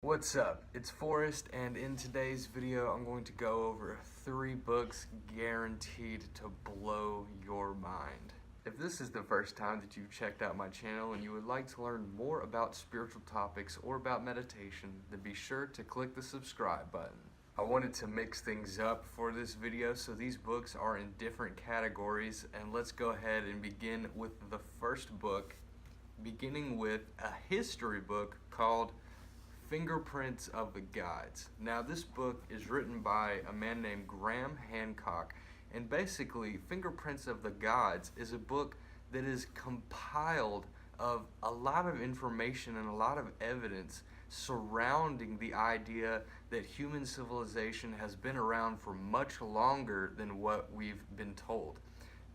What's up? It's Forrest, and in today's video I'm going to go over 3 books guaranteed to blow your mind. If this is the first time that you've checked out my channel and you would like to learn more about spiritual topics or about meditation, then be sure to click the subscribe button. I wanted to mix things up for this video, so these books are in different categories, and let's go ahead and begin with the first book, beginning with a history book called Fingerprints of the Gods. Now, this book is written by a man named Graham Hancock, and basically Fingerprints of the Gods is a book that is compiled of a lot of information and a lot of evidence surrounding the idea that human civilization has been around for much longer than what we've been told.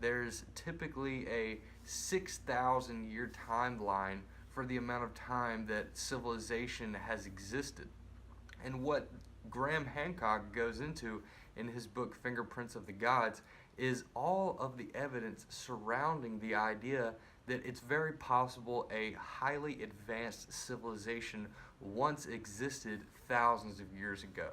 There's typically a 6,000 year timeline for the amount of time that civilization has existed. And what Graham Hancock goes into in his book Fingerprints of the Gods is all of the evidence surrounding the idea that it's very possible a highly advanced civilization once existed thousands of years ago.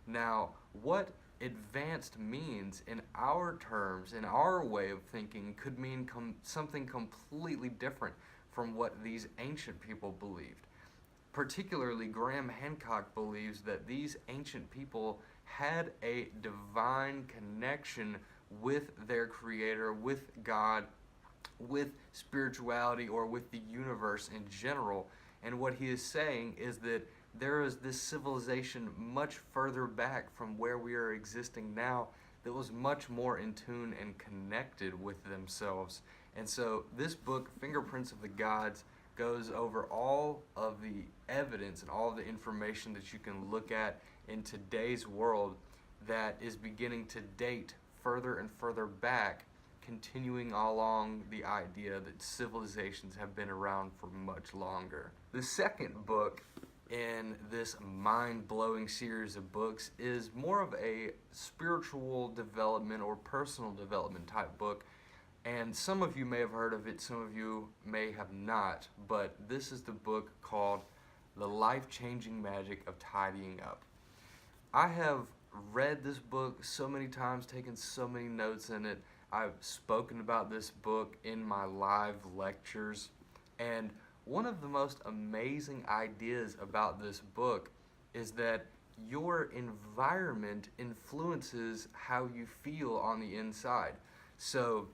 Now, what advanced means in our terms, in our way of thinking, could mean something completely different from what these ancient people believed. Particularly, Graham Hancock believes that these ancient people had a divine connection with their creator, with God, with spirituality, or with the universe in general. And what he is saying is that there is this civilization much further back from where we are existing now that was much more in tune and connected with themselves. And so this book, Fingerprints of the Gods, goes over all of the evidence and all of the information that you can look at in today's world that is beginning to date further and further back, continuing along the idea that civilizations have been around for much longer. The second book in this mind-blowing series of books is more of a spiritual development or personal development type book, and some of you may have heard of it, some of you may have not, but this is the book called The Life-Changing Magic of Tidying Up. I have read this book so many times, taken so many notes in it. I've spoken about this book in my live lectures, and one of the most amazing ideas about this book is that your environment influences how you feel on the inside. So,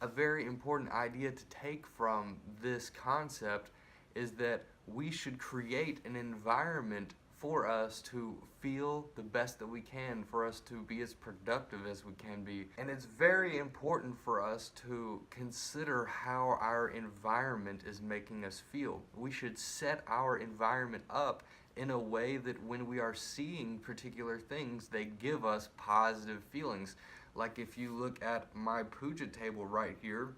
a very important idea to take from this concept is that we should create an environment for us to feel the best that we can, for us to be as productive as we can be. And it's very important for us to consider how our environment is making us feel. We should set our environment up in a way that when we are seeing particular things, they give us positive feelings. Like if you look at my puja table right here,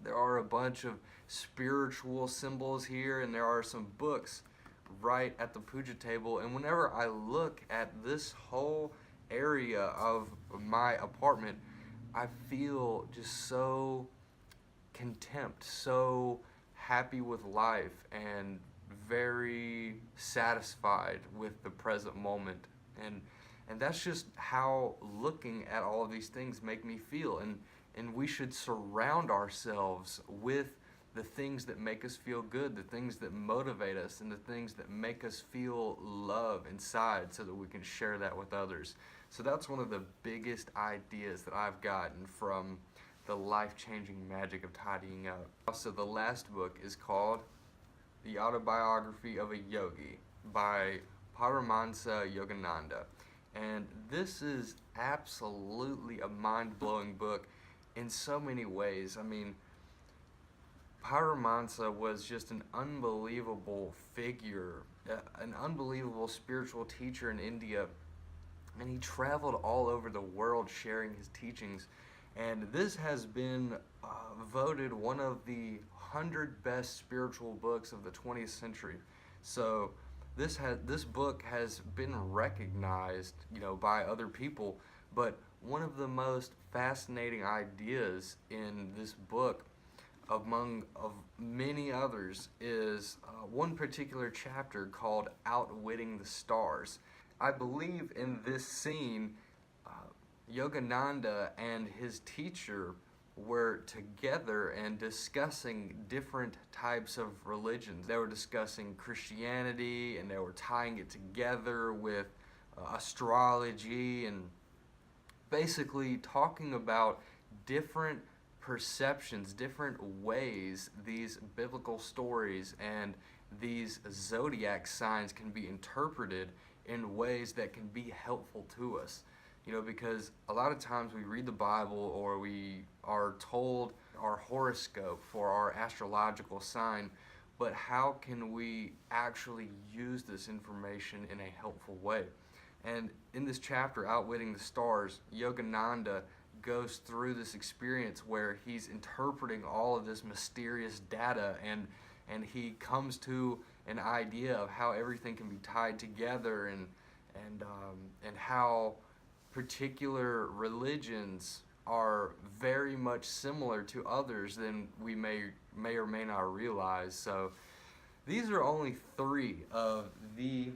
there are a bunch of spiritual symbols here, and there are some books right at the puja table, and whenever I look at this whole area of my apartment, I feel just so content, so happy with life, and very satisfied with the present moment. And that's just how looking at all of these things make me feel. And we should surround ourselves with the things that make us feel good, the things that motivate us, and the things that make us feel love inside so that we can share that with others. So that's one of the biggest ideas that I've gotten from The Life-Changing Magic of Tidying Up. Also, the last book is called The Autobiography of a Yogi by Paramahansa Yogananda. And this is absolutely a mind-blowing book in so many ways. I mean, Paramahansa was just an unbelievable figure, an unbelievable spiritual teacher in India, and he traveled all over the world sharing his teachings. And this has been voted one of the 100 best spiritual books of the 20th century. So this book has been recognized, by other people, but one of the most fascinating ideas in this book among of many others is one particular chapter called Outwitting the Stars. I believe in this scene, Yogananda and his teacher were together and discussing different types of religions. They were discussing Christianity, and they were tying it together with astrology, and basically talking about different perceptions, different ways these biblical stories and these zodiac signs can be interpreted in ways that can be helpful to us. Because a lot of times we read the Bible, or we are told our horoscope for our astrological sign, but how can we actually use this information in a helpful way? And in this chapter, Outwitting the Stars, Yogananda goes through this experience where he's interpreting all of this mysterious data, and he comes to an idea of how everything can be tied together, and how particular religions are very much similar to others than we may or may not realize. So these are only 3 of the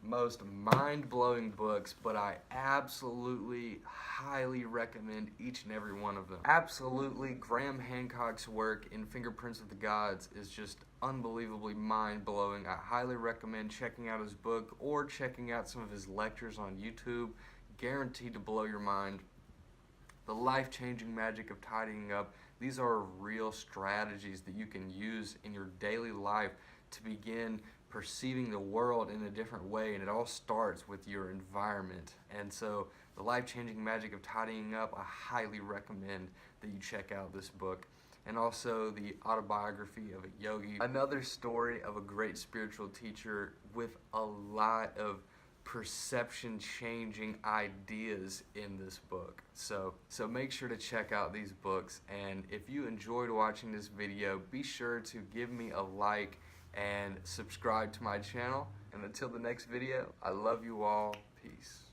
most mind-blowing books, but I absolutely highly recommend each and every one of them. Absolutely, Graham Hancock's work in Fingerprints of the Gods is just unbelievably mind-blowing. I highly recommend checking out his book or checking out some of his lectures on YouTube. Guaranteed to blow your mind. The life-changing magic of tidying up. These are real strategies that you can use in your daily life to begin perceiving the world in a different way, and it all starts with your environment. And so the life-changing magic of tidying up, I highly recommend that you check out this book. And also the Autobiography of a Yogi, another story of a great spiritual teacher with a lot of perception-changing ideas in this book. So make sure to check out these books, and if you enjoyed watching this video, be sure to give me a like and subscribe to my channel. And until the next video, I love you all. Peace.